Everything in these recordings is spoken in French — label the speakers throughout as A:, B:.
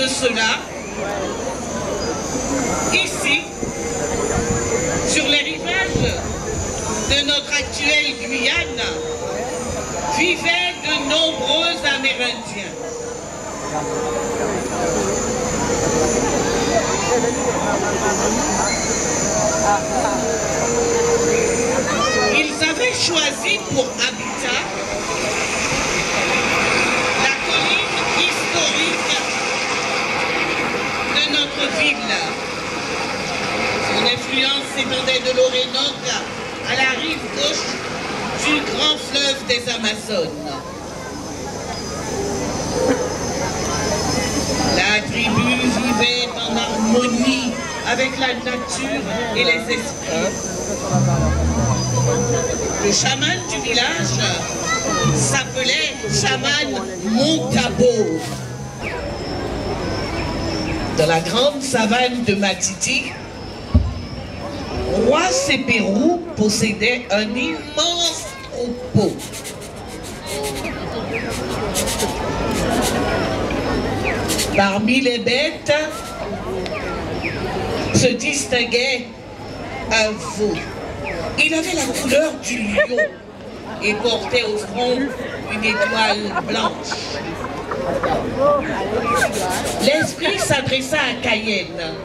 A: de cela, ici, sur les rivages de notre actuelle Guyane, vivaient de nombreux Amérindiens. Ils avaient choisi pour habitat la colline historique de notre ville. Son influence s'étendait de l'Orénoque à la rive gauche du grand fleuve des Amazones. La tribu vivait en harmonie avec la nature et les esprits. Le chaman du village s'appelait chaman Montabo. Dans la grande savane de Matiti, Roi Sépérou possédait un immense troupeau. Parmi les bêtes se distinguait un veau. Il avait la couleur du lion et portait au front une étoile blanche. L'esprit s'adressa à Cayenne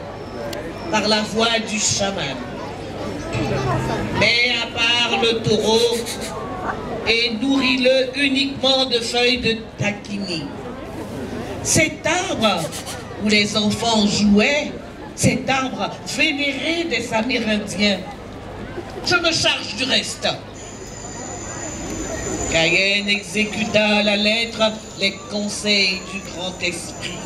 A: par la voix du chaman. Mais à part le taureau, et nourris-le uniquement de feuilles de taquini. Cet arbre où les enfants jouaient, cet arbre vénéré des Amérindiens. Je me charge du reste. Cayenne exécuta à la lettre les conseils du grand esprit.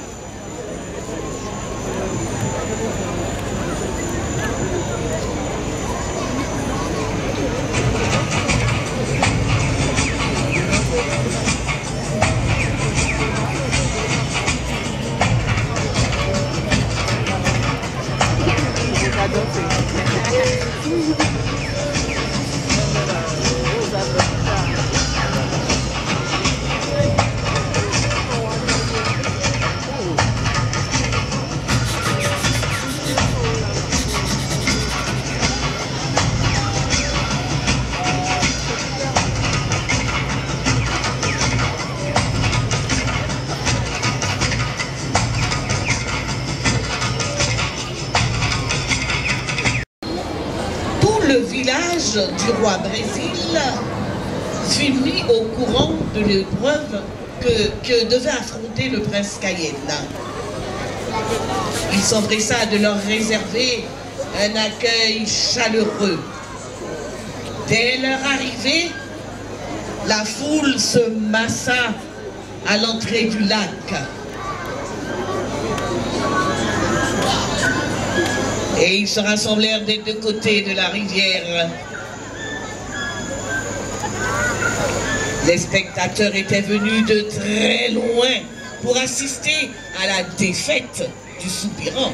A: Du roi Brésil fut mis au courant de l'épreuve que devait affronter le prince Cayenne. Il s'empressa de leur réserver un accueil chaleureux. Dès leur arrivée, la foule se massa à l'entrée du lac. Et ils se rassemblèrent des deux côtés de la rivière. Les spectateurs étaient venus de très loin pour assister à la défaite du soupirant.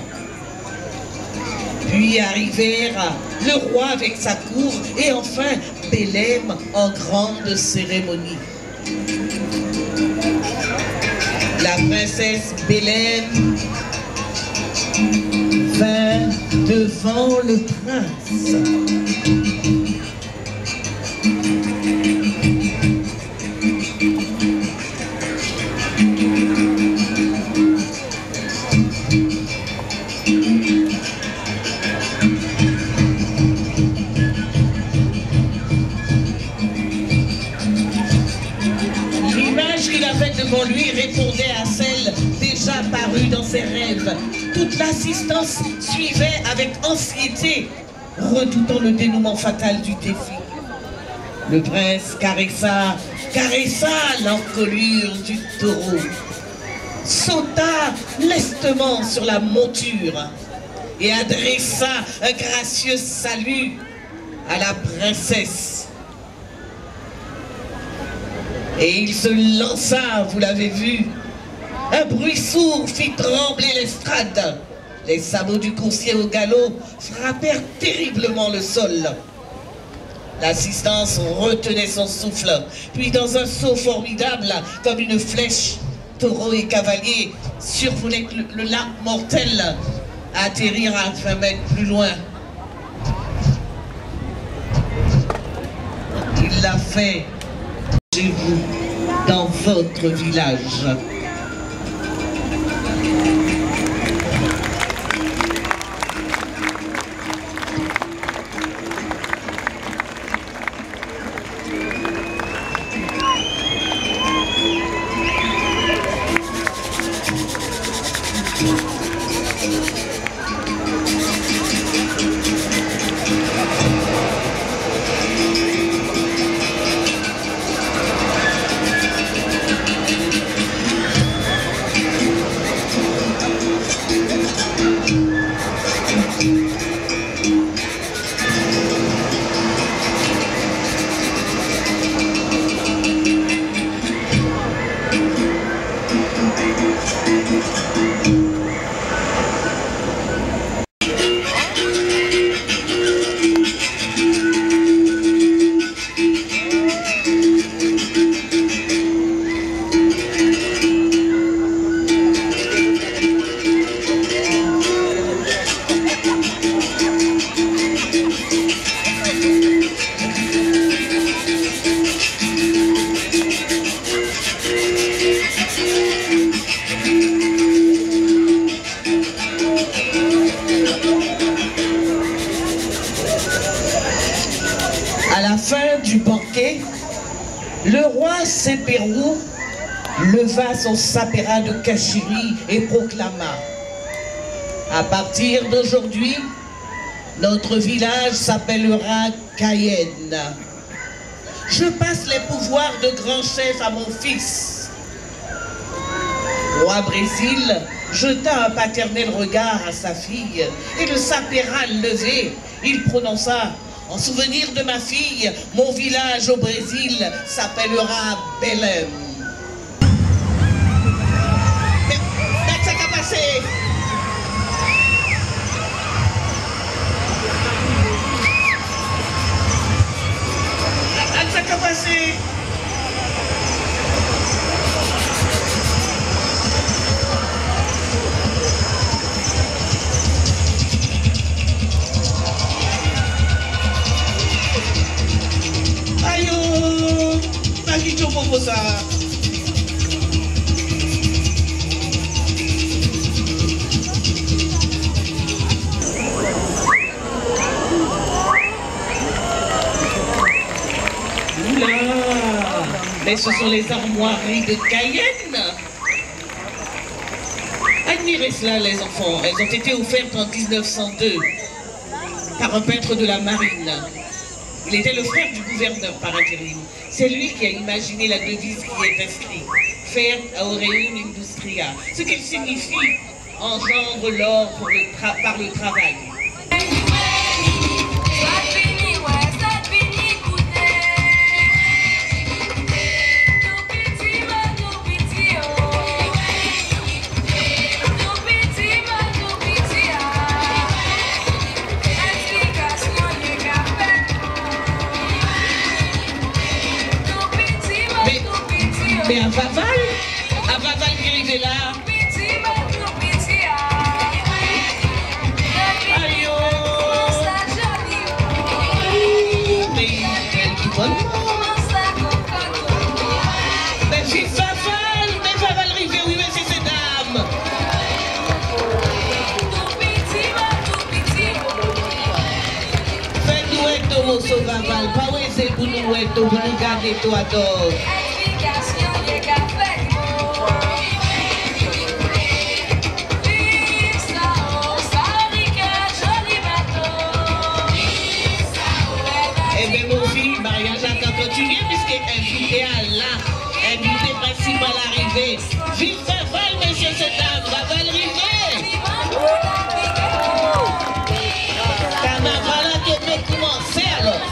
A: Puis arrivèrent le roi avec sa cour et enfin Belém en grande cérémonie. La princesse Belém vint devant le prince. L'image qu'il avait devant lui répondait à celle déjà parue dans ses rêves. Toute l'assistance suivait avec anxiété, redoutant le dénouement fatal du défi. Le prince caressa l'encolure du taureau, sauta lestement sur la monture et adressa un gracieux salut à la princesse. Et il se lança, vous l'avez vu. Un bruit sourd fit trembler l'estrade. Les sabots du coursier au galop frappèrent terriblement le sol. L'assistance retenait son souffle, puis dans un saut formidable, comme une flèche, taureaux et cavaliers survolaient le lac mortel à atterrir à 20 mètres plus loin. Il l'a fait chez vous, dans votre village. À la fin du banquet, le roi Sépérou leva son sapéra de Kachiri et proclama: à partir d'aujourd'hui, notre village s'appellera Cayenne. Je passe les pouvoirs de grand chef à mon fils. Roi Brésil jeta un paternel regard à sa fille et le sapéra levé, il prononça: en souvenir de ma fille, mon village au Brésil s'appellera Belém. Mais ça qu'a passé? Ça qu'a passé? Pour ça. Oula, mais ce sont les armoiries de Cayenne. Admirez cela, les enfants. Elles ont été offertes en 1902 par un peintre de la marine. Il était le frère du gouverneur par intérim. C'est lui qui a imaginé la devise qui est inscrite: Fer aureum industria, ce qui signifie engendre l'or par le travail. Mais à Vaval qui arrivait là. Aïe oh. Mais quel bon. Mais j'ai Vaval arrivé, oui, mais c'est ces dames. Faites-nous être mon Vaval, pas où c'est pour nous être, pour nous garder toi d'or. Invité principal arrivé. Vive Vaval, messieurs et dames, Vaval rivé. Carnaval a commencé alors.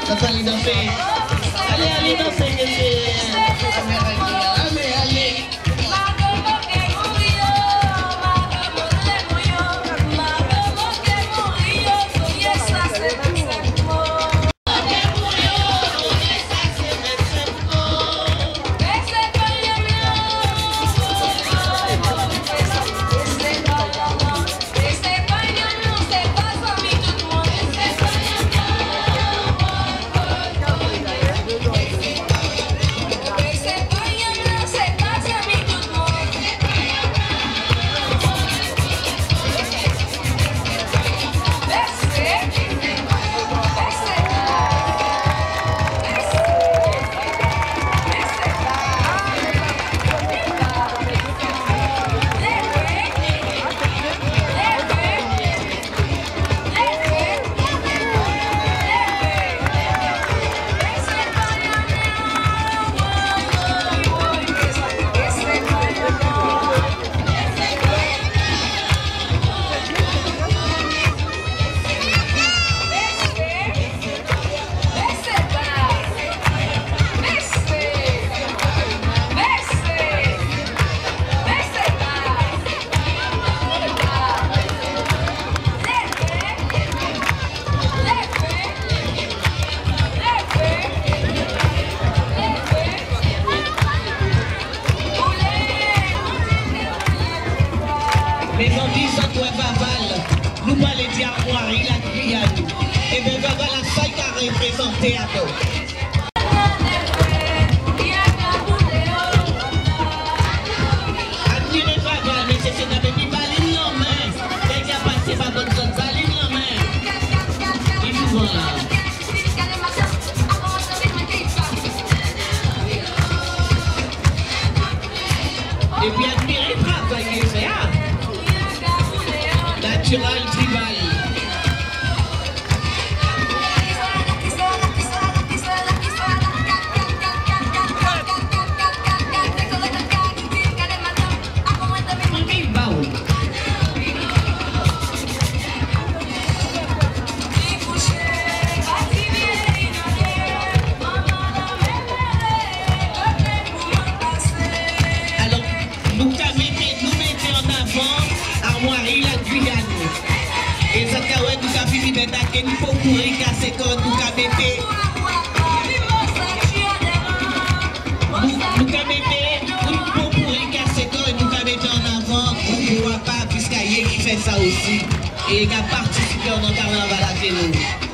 A: Ça va aller danser. Allez danser, allez. Mais on dit ça toi Vaval, nous pas les dire moi, il a crié à nous. Et bien Vaval a ça qui a représenté à nous. Admirez Vaval, mais c'est un petit baline non mais, dès qu'il a passé par bonne zone, baline non mais. Et nous voilà. Et puis admirez Vaval qui fait ah. Natural tribal. Alors, nous mettons en avant Armoirie la Guyane. Et ça nous a fini d'attaquer, nous faut courir casser code, nous avons été. Nous avons été, nous faut courir casser code, nous avons été en avant, on ne voit pas, puisqu'il y a qui fait ça aussi. Et il a participé dans le carnaval à Télo.